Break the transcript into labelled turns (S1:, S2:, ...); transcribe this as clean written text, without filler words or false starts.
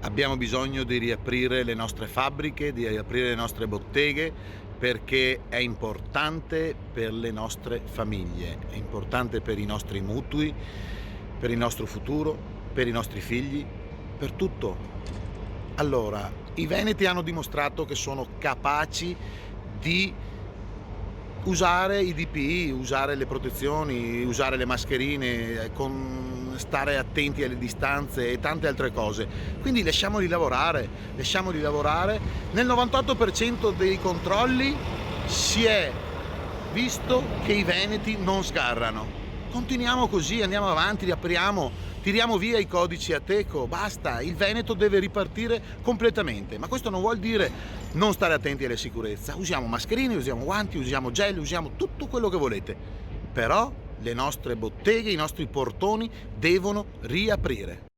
S1: Abbiamo bisogno di riaprire le nostre fabbriche, di riaprire le nostre botteghe, perché è importante per le nostre famiglie, è importante per i nostri mutui, per il nostro futuro, per i nostri figli, per tutto. Allora, i veneti hanno dimostrato che sono capaci di usare i DPI, usare le protezioni, usare le mascherine, stare attenti alle distanze e tante altre cose. Quindi lasciamoli lavorare, lasciamoli lavorare. Nel 98% dei controlli si è visto che i veneti non sgarrano. Continuiamo così, andiamo avanti, riapriamo, tiriamo via i codici Ateco, basta, il Veneto deve ripartire completamente, ma questo non vuol dire non stare attenti alla sicurezza. Usiamo mascherine, usiamo guanti, usiamo gel, usiamo tutto quello che volete, però le nostre botteghe, i nostri portoni devono riaprire.